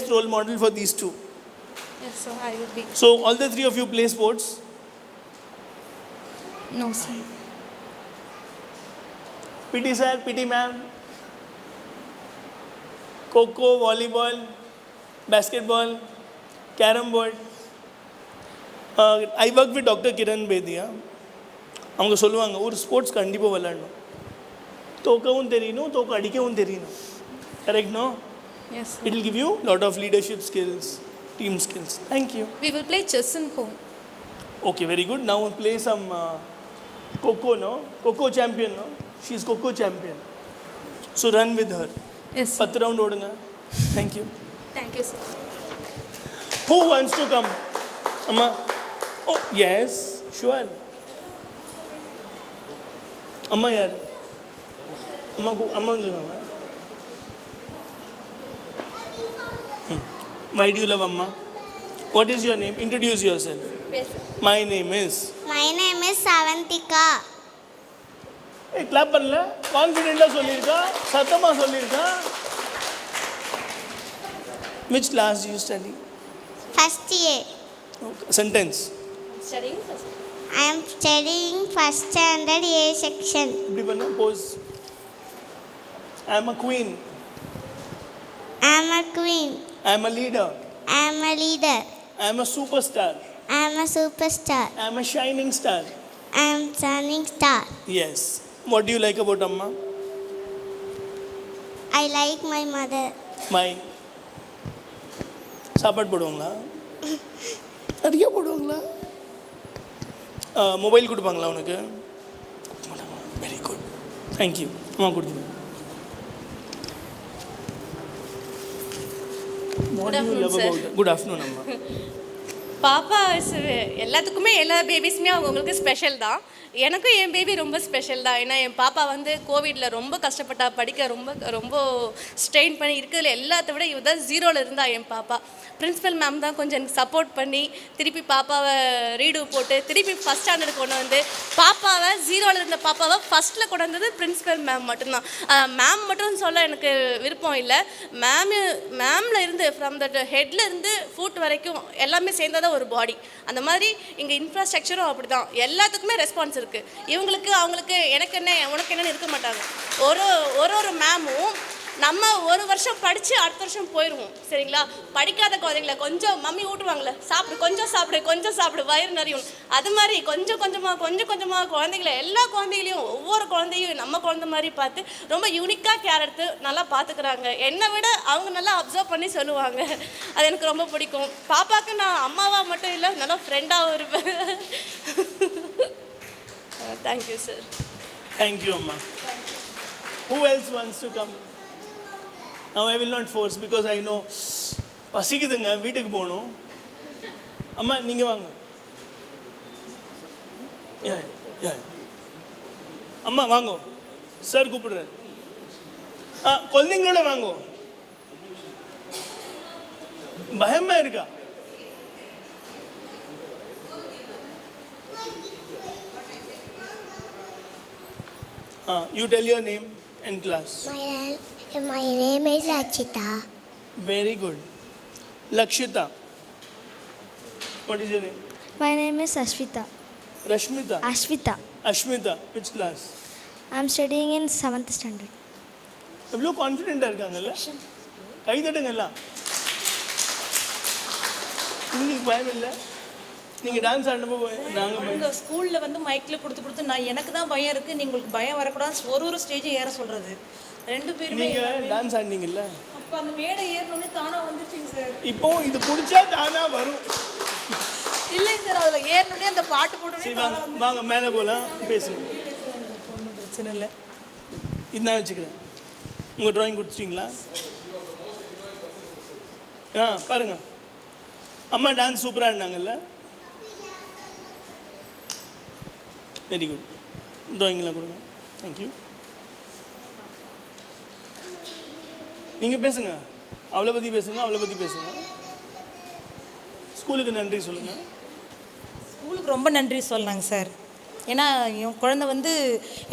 best role model for these two. Yes, sir, I will be. So all the three of you play sports? No, sir. PT sir, PT ma'am, Kho-Kho, volleyball, basketball, carom board. I work with Dr. Kiran Bedia. அவங்க சொல்லுவாங்க ஒரு sports கண்டிப்பாக விளையாடணும், தோக்கவும் தெரியணும், தோக்க அடிக்கவும் தெரியணும். Correct? No? Yes, sir. It will give you a lot of leadership skills, team skills. Thank you. We will play chess in home. Okay, very good. Now we'll play some Kho-Kho, no? Kho-Kho champion, no? She's Kho-Kho champion. So run with her. Yes, sir. 10 round ஓடுங்க. Thank you. Thank you, sir. Who wants to come? Amma? Oh, yes, sure. Amma yaar. Amma சொல்லுங்க. Why do you love Amma? What is your name? Introduce yourself. Yes, sir. My name is. My name is Savantika. Hey, clap பண்ணல. கான்ஃபிடென்ட்டா சொல்லிருக்கா, சத்தமா சொல்லிருக்கா. Which class do you study? First year. Okay. Sentence. Studying first. I am studying first standard A section. இப்படி பண்ண pose. I am a queen. I am a queen. I am a leader. I am a leader. I am a superstar. I am a superstar. I am a shining star. I am shining star. Yes. What do you like about Amma? I like my mother. My. சாப்பாடு போடுவாங்களா? நிறைய போடுவாங்களா? Mobile கொடுப்பாங்களா உனக்கு? Very good. Thank you. அம்மா கொடுத்துருங்க. What do you love about it? Good afternoon, Amma. பாப்பா எல்லாத்துக்குமே எல்லா பேபிஸுமே அவங்களுக்கு ஸ்பெஷல் தான். எனக்கும் என் பேபி ரொம்ப ஸ்பெஷல் தான். ஏன்னா என் பாப்பா வந்து கோவிடில் ரொம்ப கஷ்டப்பட்டா, படிக்க ரொம்ப ரொம்ப ஸ்ட்ரெயின் பண்ணி இருக்கிறதுல எல்லாத்த விட இவ தான் ஜீரோவில் இருந்தா என் பாப்பா. பிரின்ஸிபல் மேம் தான் கொஞ்சம் எனக்கு சப்போர்ட் பண்ணி திருப்பி பாப்பாவை ரீடு போட்டு திருப்பி ஃபஸ்ட் ஸ்டாண்டர்ட் கொண்டு வந்து பாப்பாவை ஜீரோவில் இருந்த பாப்பாவை ஃபஸ்ட்டில் கொண்டு வந்தது பிரின்ஸிபல் மேம் மட்டும்தான். மேம் மட்டும் சொல்ல எனக்கு விருப்பம் இல்லை. மேமில் இருந்து ஃப்ரம் தட் ஹெட்ல இருந்து ஃபுட் வரைக்கும் எல்லாமே சேர்ந்தா தான் ஒரு பாடி. அந்த மாதிரி இங்கே இன்ஃப்ராஸ்ட்ரக்சரும் அப்படி தான். எல்லாத்துக்குமே ரெஸ்பான்ஸ் இருக்குது. இவங்களுக்கு அவங்களுக்கு எனக்கு என்ன உனக்கு என்னன்னு இருக்க மாட்டாங்க. ஒரு மேமும் நம்ம ஒரு வருஷம் படித்து அடுத்த வருஷம் போயிடுவோம். சரிங்களா? படிக்காத குழந்தைங்கள கொஞ்சம் மம்மி ஊட்டுவாங்களே, சாப்பிடு கொஞ்சம் சாப்பிடு கொஞ்சம் சாப்பிடு வயிறு நிறையும். அது மாதிரி கொஞ்சம் கொஞ்சமாக குழந்தைங்கள எல்லா குழந்தைகளையும் ஒவ்வொரு குழந்தையும் நம்ம குழந்தை மாதிரி பார்த்து ரொம்ப யூனிக்காக கேர் எடுத்து நல்லா பார்த்துக்கிறாங்க. என்னை விட அவங்க நல்லா அப்சர்வ் பண்ணி சொல்லுவாங்க. அது எனக்கு ரொம்ப பிடிக்கும். பாப்பாவுக்கு நான் அம்மாவாக மட்டும் இல்லை, நல்லா ஃப்ரெண்டாகவும் இருப்பேன். Thank you sir. Thank you, Amma. Who else wants to come? Now I will not force because I know பசிக்குதுங்க, வீட்டுக்கு போகணும். அம்மா நீங்கள் வாங்க. அம்மா வாங்கோ, சார் கூப்பிடுறேன். குழந்தைங்களோட வாங்கோ. பயமா இருக்கா? You tell your name and class. My name is Rachita. Very good. Lakshita. What is your name? My name is Ashvita. Rashmita. Ashvita. Ashmita. Which class? I'm studying in 7th standard. எவ்வளோ கான்ஃபிடென்ட்டாக இருக்காங்கல்ல? கை தட்டுங்கல்ல. உங்களுக்கு பயம் இல்லை? நீங்கள் dance ஆடினப்போ நாங்கள் ஸ்கூலில் வந்து மைக்கில் கொடுத்து நான் எனக்கு தான் பயம் இருக்குது, உங்களுக்கு பயம் வரக்கூடாது ஒரு ஸ்டேஜும் ஏற சொல்கிறது. ரெண்டு பேருமே நீங்கள் டான்ஸ் ஆடினீங்கல்ல, அப்போ அந்த மேடை ஏறணுன்னே தானாக வந்துச்சுங்க சார். இப்போ இது பிடிச்சா தானாக வரும். இல்லைங்க சார், அதில் ஏறணுன்னே அந்த பாட்டு போட்டோன்னே வாங்க மேலே போகலாம், பேசுங்க. ஒன்றும் பிரச்சனை இல்லை. இதுதான் வச்சுக்கிறேன். உங்கள் ட்ராயிங் கொடுத்துட்டீங்களா? பாருங்க, அம்மா டான்ஸ் சூப்பராக ஆடினாங்கல்ல. Very good. ட்ராயிங்லாம் கொடுங்க. தேங்க்யூ. நீங்கள் பேசுங்க, அவளை பற்றி பேசுங்க. ஸ்கூலுக்கு நன்றி சொல்லுங்கள். ஸ்கூலுக்கு ரொம்ப நன்றி சொல்லலாங்க சார். ஏன்னா என் குழந்தை வந்து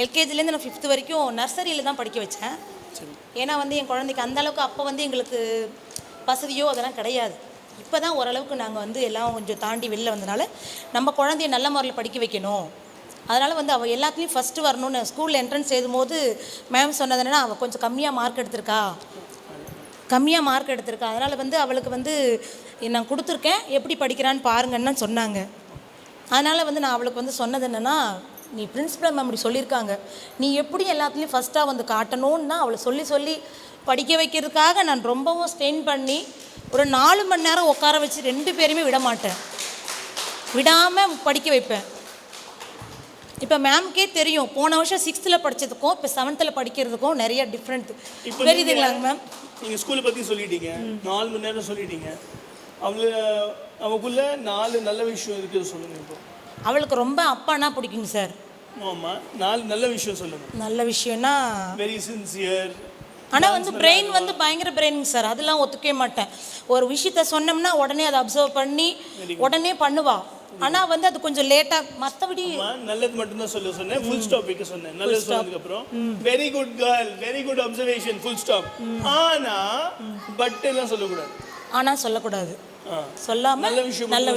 எல்கேஜிலேருந்து நான் 5th வரைக்கும் நர்சரியில் தான் படிக்க வச்சேன். ஏன்னா வந்து என் குழந்தைக்கு அந்தளவுக்கு அப்போ வந்து எங்களுக்கு வசதியோ அதெல்லாம் கிடையாது. இப்போ தான் ஓரளவுக்கு நாங்கள் வந்து எல்லாம் கொஞ்சம் தாண்டி வெளில வந்தனால நம்ம குழந்தைய நல்ல முறையில் படிக்க வைக்கணும். அதனால் வந்து அவள் எல்லாத்துலேயும் ஃபஸ்ட்டு வரணும்னு ஸ்கூலில் என்ட்ரன்ஸ் எழுதும்போது மேம் சொன்னது என்னென்னா, அவள் கொஞ்சம் கம்மியாக மார்க் எடுத்திருக்கா. அதனால் வந்து அவளுக்கு வந்து நான் கொடுத்துருக்கேன், எப்படி படிக்கிறான்னு பாருங்கன்னு சொன்னாங்க. அதனால் வந்து நான் அவளுக்கு வந்து சொன்னது என்னென்னா, நீ பிரின்சிபல் மேம் இப்படி சொல்லியிருக்காங்க, நீ எப்படி எல்லாத்துலேயும் ஃபஸ்ட்டாக வந்து காட்டணும்னு தான் அவளை சொல்லி படிக்க வைக்கிறதுக்காக நான் ரொம்பவும் ஸ்ட்ரெயின் பண்ணி ஒரு 4 மணி நேரம் உட்கார வச்சு 2 பேருமே விடாமல் படிக்க வைப்பேன். இப்போ மேம்கே தெரியும், போன வருஷம் 6th படித்ததுக்கும் இப்போ 7th படிக்கிறதுக்கும் நிறைய டிஃப்ரெண்ட் தெரியுதுங்களாங்க மேம். நீங்கள் ஸ்கூலை பற்றி சொல்லிட்டீங்க, 4 மணி நேரம் சொல்லிட்டீங்க. அவளுக்குள்ள 4 நல்ல விஷயம் இருக்குது சொல்லுங்கள். இப்போ அவளுக்கு ரொம்ப அப்பானா பிடிக்குங்க சார். ஆமாம், 4 நல்ல விஷயம் சொல்லுங்கள். நல்ல விஷயம்னா வெரி சின்சியர். ஆனால் வந்து பிரெயின் வந்து பயங்கர பிரெயினுங்க சார், அதெல்லாம் ஒத்துக்கவே மாட்டேன். ஒரு விஷயத்த சொன்னோம்னா உடனே அதை அப்சர்வ் பண்ணி உடனே பண்ணுவா. ஆனால் வந்து அது கொஞ்சம் லேட்டாக, மற்றபடி நல்லது மட்டும்தான் சொன்னேன். ஃபுல் ஸ்டாப் வைக்க சொன்னேன். நல்லது சொன்னதுக்கப்புறம் very good girl, very good observation, full stop. ஆனால் பட் எல்லாம் சொல்லக்கூடாது. ஆனால் சொல்லக்கூடாது, சொல்லாமல் நல்ல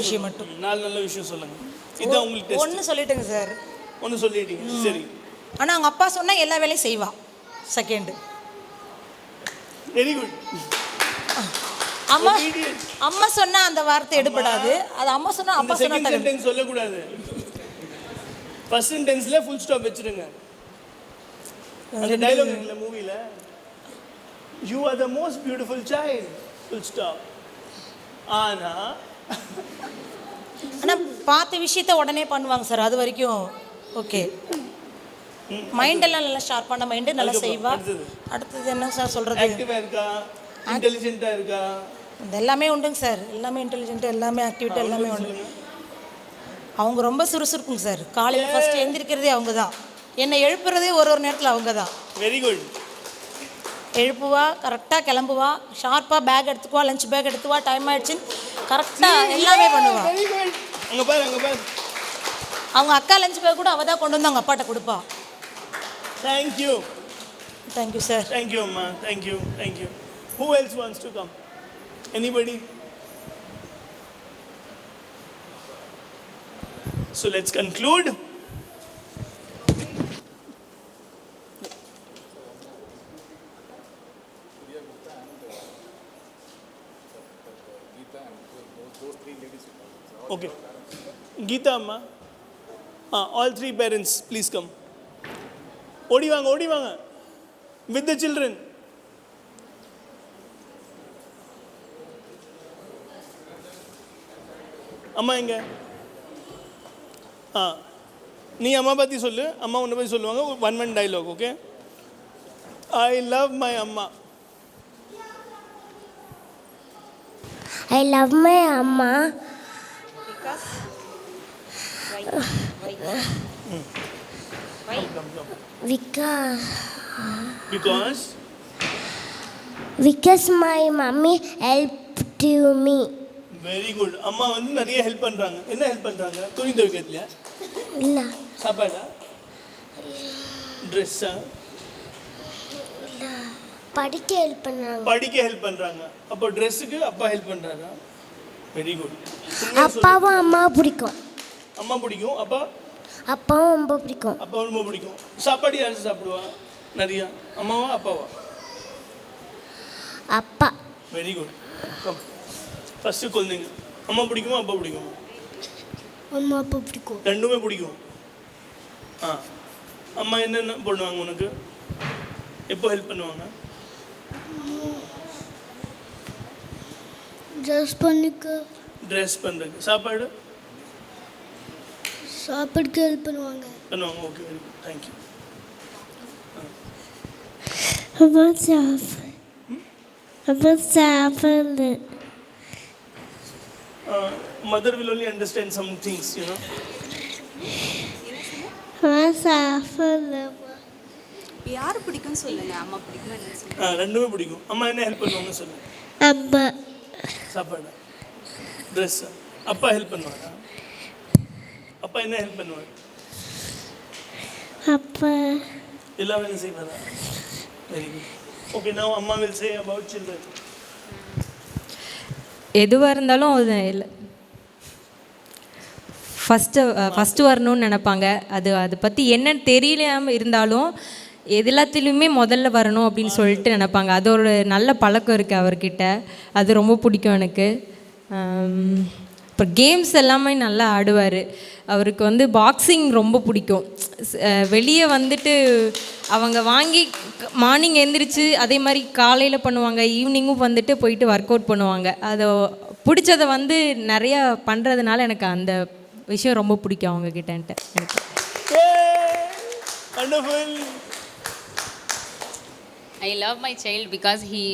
விஷயம் மட்டும். 4 நல்ல விஷயம் சொல்லுங்க. இதான் உங்களுக்கு ஒன்று சொல்லிட்டேங்க சார். ஒன்று சொல்லிட்டீங்க, சரி. ஆனால் அவங்க அப்பா சொன்னால் எல்லா வேலையும் செய்வா. Second very good. அம்மா சொன்னா அந்த வார்த்தை எடுபடாது. அது அம்மா சொன்னா அப்பா சொன்னா செகண்ட் சென்டென்ஸ் சொல்லக்கூடாது. ஃபர்ஸ்ட் சென்டென்ஸ்ல ஃபுல் ஸ்டாப் வெச்சிடுங்க. அந்த டயலாக் இருக்குல மூவில, you are the most beautiful child, full stop. ஆனா பார்த்த விஷயத்த உடனே பண்ணுவாங்க சார். அது வரைக்கும் ஓகே. மைண்டெல்லாம் நல்லா ஷார்ப்பான மைண்டு, நல்லா செய்வா. அடுத்தது என்ன சார் சொல்கிறது? ஆக்டிவாக இருக்கா, இன்டெலிஜென்ட்டாக இருக்கா? இது எல்லாமே உண்டுங்க சார். எல்லாமே இன்டெலிஜென்ட்டு, எல்லாமே ஆக்டிவிட்டி, எல்லாமே உண்டு. அவங்க ரொம்ப சுறுசுறுப்புங்க சார். காலையில் ஃபஸ்ட்டு எழுந்திருக்கிறதே அவங்க தான். என்னை எழுப்புறதே ஒரு நேரத்தில் அவங்க தான். Very good. எழுப்புவா, கரெக்டாக கிளம்புவா, ஷார்ப்பாக பேக் எடுத்துக்குவா, லஞ்ச் பேக் எடுத்துவா, டைம் ஆகிடுச்சின்னு கரெக்டாக எல்லாமே பண்ணுவா. அங்கே பாரு, அங்கே பாரு. அவங்க அக்கா லஞ்ச் பேக் கூட அவள் தான் கொண்டு வந்து அவங்க அப்பாட்ட கொடுப்பா. தேங்க்யூ. Thank you sir. தேங்க்யூ அம்மா, thank you, thank you. Who else wants to come? Anybody? So let's conclude. Okay. Geeta amma. All 3 parents, please come. Odi vanga. With the children. அம்மா எங்க? நீ அம்மா பற்றி சொல்லு, அம்மா உன்னை பற்றி சொல்லுவாங்க. 1 dialogue, okay? I love my அம்மா. I love my amma because my mummy helped me. Very good. அம்மா வந்து நிறைய ஹெல்ப் பண்ணுறாங்க. என்ன ஹெல்ப் பண்ணுறாங்க? துணி துவைக்கிறதுலையா? இல்லை. சாப்பாடா? ட்ரெஸ்ஸா? படிக்க ஹெல்ப் பண்ணுறாங்க. படிக்க ஹெல்ப் பண்ணுறாங்க. அப்போ ட்ரெஸ்ஸுக்கு அப்பா ஹெல்ப் பண்ணுறாரா? Very good. அப்பாவும் அம்மா பிடிக்கும். அம்மா பிடிக்கும். அப்பாவும் ரொம்ப பிடிக்கும். அப்பா ரொம்ப பிடிக்கும். சாப்பாடு யார் சாப்பிடுவா நிறையா? அம்மாவா அப்பாவா? அப்பா. Very good. கம். ஃபஸ்ட்டு குழந்தைங்க. அம்மா பிடிக்குமா அப்பா பிடிக்குமா? அம்மா அப்பா பிடிக்கும். ரெண்டுமே பிடிக்கும். அம்மா என்னென்ன பண்ணுவாங்க உனக்கு? எப்போ ஹெல்ப் பண்ணுவாங்க? ட்ரெஸ் பண்ணுறதுக்கு சாப்பாடுக்கு ஹெல்ப் பண்ணுவாங்க. Okay, very good. தேங்க்யூ. சாப்பிடு. Mother will only understand some things, you know. யார் பிடிக்கும்னு சொல்லுங்க. அம்மா பிடிக்குமா என்ன சொல்லுங்க? ரெண்டுமே பிடிக்கும். அம்மா என்ன ஹெல்ப் பண்ணுவாங்க சொல்லு. அம்மா சாப்பாடு, ட்ரெஸ். அப்பா ஹெல்ப் பண்ணுவாங்க. அப்பா என்ன ஹெல்ப் பண்ணுவாங்க? அப்பா எல்லா வேலையும் செய்வாரா? Very good. ஓகே, now அம்மா will say about children. எதுவாக இருந்தாலும் அது இல்லை ஃபஸ்ட்டு வரணும்னு நினைப்பாங்க. அதை பற்றி என்னன்னு தெரியலாமல் இருந்தாலும் எல்லாத்துலேயுமே முதல்ல வரணும் அப்படின்னு சொல்லிட்டு நினைப்பாங்க. அது ஒரு நல்ல பழக்கம் இருக்குது அவர்கிட்ட. அது ரொம்ப பிடிக்கும் எனக்கு. அப்புறம் கேம்ஸ் எல்லாமே நல்லா ஆடுவார். அவருக்கு வந்து பாக்ஸிங் ரொம்ப பிடிக்கும். வெளியே வந்துட்டு அவங்க வாங்கி மார்னிங் எழுந்திரிச்சு அதே மாதிரி காலையில் பண்ணுவாங்க, ஈவினிங்கும் வந்துட்டு போயிட்டு ஒர்க் அவுட் பண்ணுவாங்க. அதை பிடிச்சதை வந்து நிறையா பண்ணுறதுனால எனக்கு அந்த விஷயம் ரொம்ப பிடிக்கும் அவங்கக்கிட்டன்ட்டு எனக்கு. I love my child because he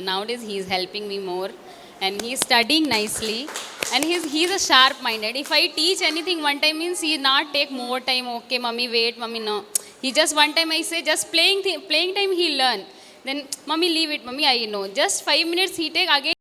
nowadays he is helping me more and he is studying nicely and he is a sharp minded. If I teach anything one time means he not take more time. Okay mommy wait, mommy no, he just one time I say just playing time he learn, then mommy leave it mommy I know, just 5 minutes he take again